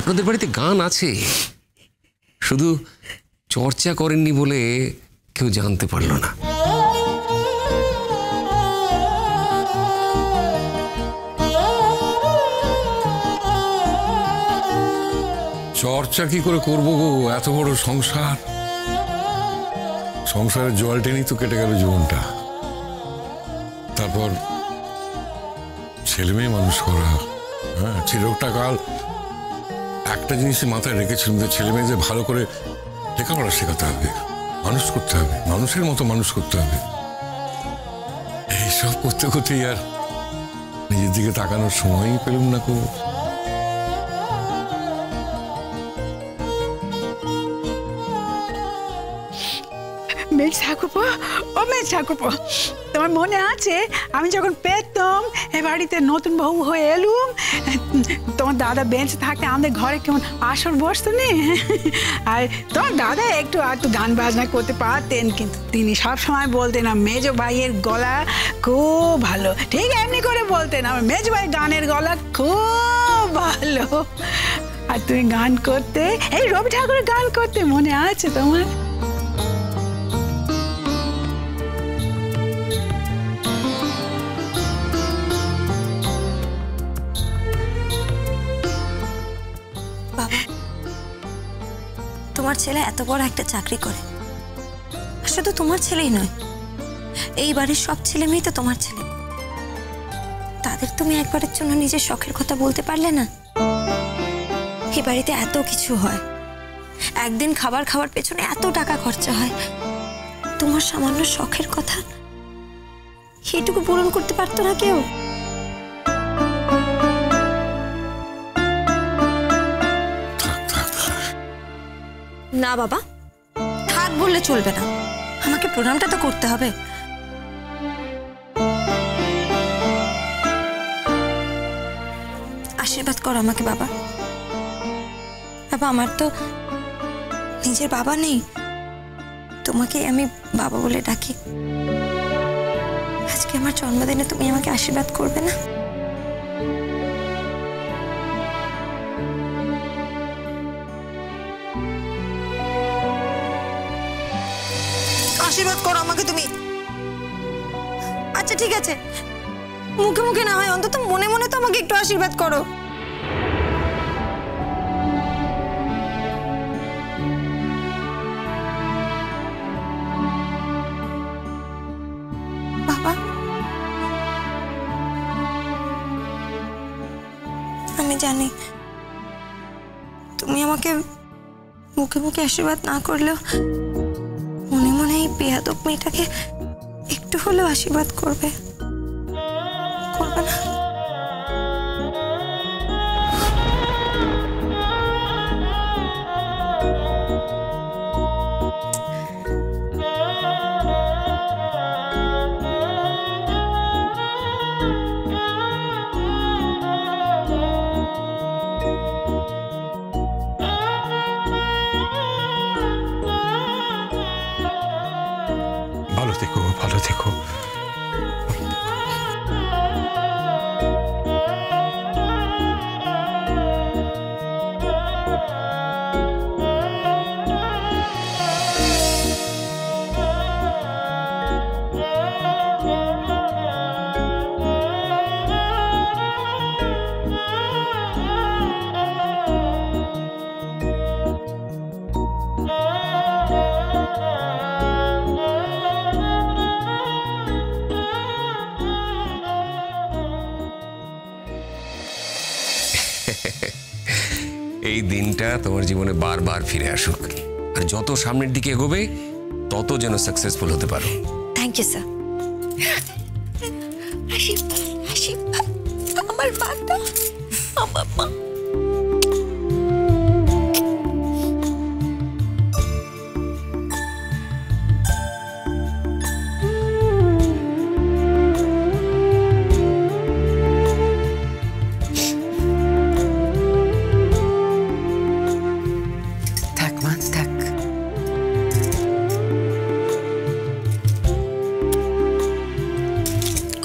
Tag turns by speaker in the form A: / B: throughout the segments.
A: আপনাদের বাড়িতে গান আছে, শুধু চর্চা করেননি বলে কেউ জানতে পারল না।
B: চর্চা কি করে করবো গো, এত বড় সংসার, সংসারের জল টেনেই তো কেটে গেল জীবনটা। তারপর ছেলে মেয়ে মানুষ করা, হ্যাঁ চিরকটা কাল একটা জিনিসই মাথায় রেখেছিলাম যে ছেলে মেয়েদের ভালো করে লেখাপড়া শেখাতে হবে, মানুষ করতে হবে, মানুষের মতো মানুষ করতে হবে। এইসব করতে করতেই আর নিজের দিকে তাকানোর সময়ই পেলাম না কো।
C: মেঘ ঠাকুরপো, ও মেঘ ঠাকুরপো, তোমার মনে আছে আমি যখন পেতাম এ বাড়িতে নতুন বউ হয়ে এলুম, তোমার দাদা বেঁচে থাকতে আমাদের ঘরে কেমন আসর বসতো নি? আর তোমার দাদা একটু গান বাজনা করতে পারতেন, কিন্তু তিনি সবসময় বলতেন মেজো ভাইয়ের গলা খুব ভালো। ঠিক এমনি করে বলতেন আমার মেজো ভাইয়ের গানের গলা খুব ভালো। আর তুমি গান করতে, এই রবি ঠাকুরের গান করতে, মনে আছে তোমার?
D: তোমার ছেলে এত বড় একটা চাকরি করে, আর শুধু তোমার ছেলেই নয়, এই বাড়ির সব ছেলে মেয়েই তো তোমার ছেলে। তাদের তুমি একবারের জন্য নিজের শখের কথা বলতে পারলে না? এই বাড়িতে এত কিছু হয়, একদিন খাবার খাওয়ার পেছনে এত টাকা খরচা হয়, তোমার সামান্য শখের কথা এইটুকু পূরণ করতে পারতো না কেউ? না বাবা, থাক বললে চলবে না, আমাকে প্রণামটা তো করতে হবে। আশীর্বাদ করো আমাকে বাবা। বাবা, আমার তো নিজের বাবা নেই, তোমাকে আমি বাবা বলে ডাকি। আজকে আমার জন্মদিনে তুমি আমাকে আশীর্বাদ করবে না? আশীর্বাদ করো আমাকে তুমি। আচ্ছা ঠিক আছে, মুখে মুখে না হয় অন্তত মনে মনে তো আমাকে একটু আশীর্বাদ করো। বাবা, আমি জানি তুমি আমাকে মুখে মুখে আশীর্বাদ না করলেও মনে মনে এই বেয়াদব মেয়েটাকে একটু হলেও আশীর্বাদ করবে, করবে না?
E: ভালো থেকো, ভালো থেকো।
A: এই দিনটা তোমার জীবনে বারবার ফিরে আসুক, আর যত সামনের দিকে এগোবে তত যেন সাকসেসফুল হতে পারো।
D: Thank you sir. আশীর্বাদ, আশীর্বাদ, আমার মাটা, আমার মা।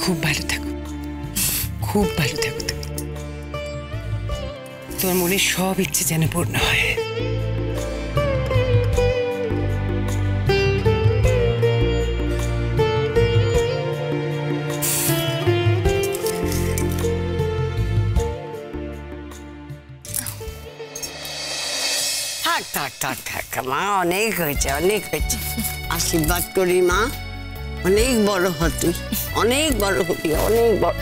C: খুব ভালো থাকো, খুব ভালো থাকো তুমি।
F: তোমার মনের সব ইচ্ছে যেন পূর্ণ হয়।
G: থাক থাক থাক থাক মা, অনেক হয়েছে অনেক হয়েছে। আশীর্বাদ করি মা, অনেক বড় হ তুই, অনেক বড় হবি, অনেক বড়।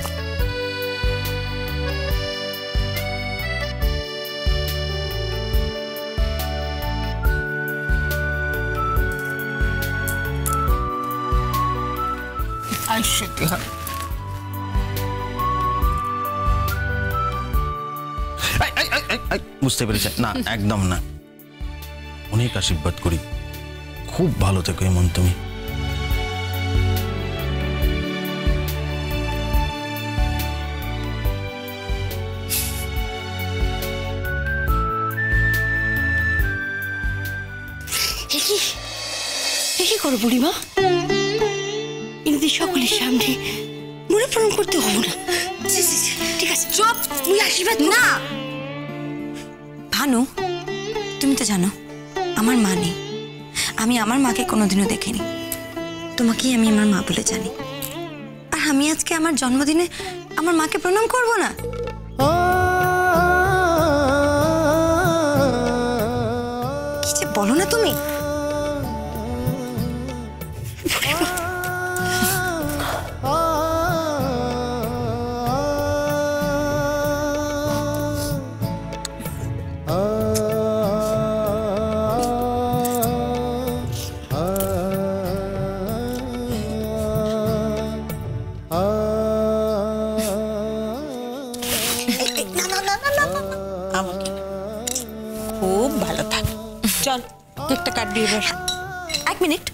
G: আইসতে হয়।
H: বুঝতে পেরেছি, না একদম না, অনেক আশীর্বাদ করি, খুব ভালো থেকো এমন তুমি।
G: কি করো বুড়িমা? এদের সকলের সামনে মনে প্রণাম করতে হবো না। ঠিক আছে চুপ, তুই আশীর্বাদ
D: না ভানু, তুমি তো জানো আমার মা নেই, আমি আমার মাকে কোনোদিনও দেখিনি, তোমাকেই আমি আমার মা বলে জানি। আর আমি আজকে আমার জন্মদিনে আমার মাকে প্রণাম করব না? কি যে বলো না তুমি।
G: খুব ভালো থাক, চল কেকটা কাটবি এবার।
D: এক মিনিট,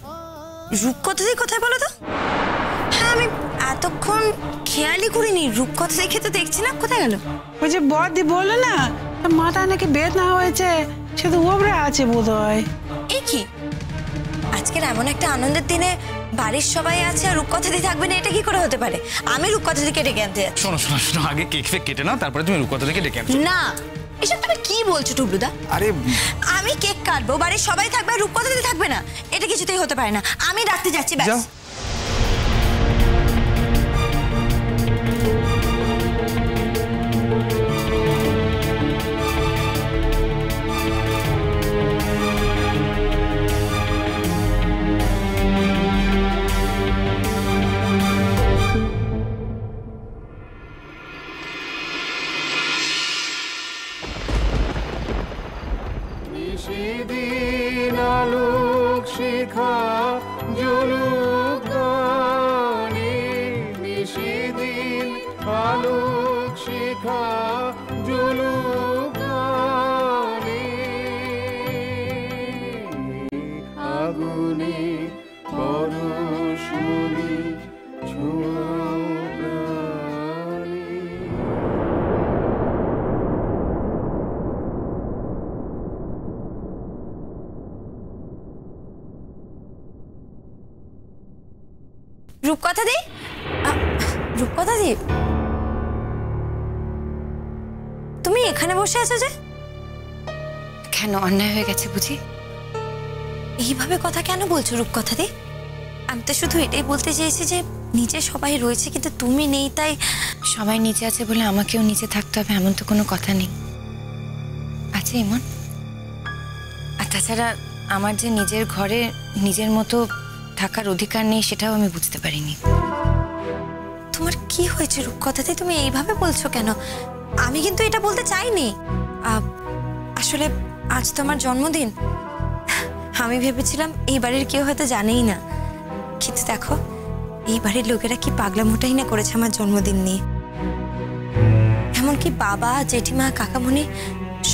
D: রূপকথা দিয়ে কোথায় বলো তো? হ্যাঁ আমি এতক্ষণ খেয়ালই করিনি, রূপকথা দেখে তো দেখছি না, কোথায় গেল?
C: ওই যে বড়দি বললো না মাথা নাকি বেদনা হয়েছে, সে তো ওবরে আছে বোধ হয়।
D: এই কি আজকের এমন একটা আনন্দের দিনে বাড়ির সবাই আছে আর রূপকথা দিয়ে থাকবে না, এটা কি করে হতে পারে? আমি রূপকথা থেকে ডেকে আনতে যাচ্ছি।
H: শোনো শোনো শোনো, আগে কেক ফেক কেটে নাও, তারপরে তুমি রূপকথা থেকে ডেকে আনছো।
D: না, এসব তুমি কি বলছো টুবলুদা?
H: আরে
D: আমি কেক কাটবো, বাড়ির সবাই থাকবে আর রূপকথা দিয়ে থাকবে না, এটা কিছুতেই হতে পারে না। আমি ডাকতে যাচ্ছি, ব্যাস।
H: যাও।
I: নিশিদিন আলোক শিখা জ্বলুক গানে, নিশিদিন আলোক শিখা জ্বলুক গানে, আগুনে পরশমণি ছোঁয়া প্রাণে।
D: রূপকথা দি, রূপকথা দি, তুমি এখানে বসে আছো যে?
J: কেন, অন্যায় হয়ে গেছে বুঝি?
D: এইভাবে কথা কেন বলছো রূপকথা দি? আমি তো শুধু এটাই বলতে চেয়েছি যে নিচে সবাই রয়েছে কিন্তু তুমি নেই, তাই।
J: সবাই নিচে আছে বলে আমাকেও নিচে থাকতে হবে এমন তো কোনো কথা নেই, আছে ইমন? আর তাছাড়া আমার যে নিজের ঘরে নিজের মতো থাকার অধিকার নেই সেটাও আমি বুঝতে পারিনি।
D: তোমার কি হয়েছে রূপকথাতে, তুমি এইভাবে বলছো কেন? আমি কিন্তু এটা বলতে চাইনি। আসলে আজ তো আমার জন্মদিন, আমি ভেবেছিলাম এই বাড়ির কেউ হয়তো জানেই না, কিন্তু দেখো এই বাড়ির লোকেরা কি পাগলামোটাই না করেছে আমার জন্মদিন নিয়ে। এমনকি বাবা, জেঠিমা, কাকামণি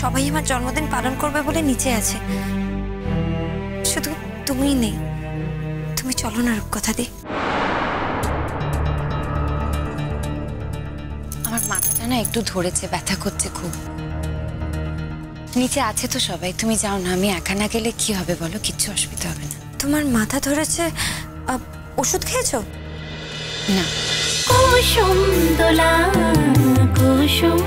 D: সবাই আমার জন্মদিন পালন করবে বলে নিচে আছে, শুধু তুমিই নেই। তুমি চলো না রূপকথা দি।
J: আমার মাথাটা না একটু ধরেছে, ব্যথা করছে খুব। নিচে আছে তো সবাই, তুমি যাও না, আমি একা না গেলে কি হবে বলো? কিচ্ছু অসুবিধা হবে না।
D: তোমার মাথা ধরেছে, ওষুধ খেয়েছো?
J: না।
K: কুসুম দোলা কুসুম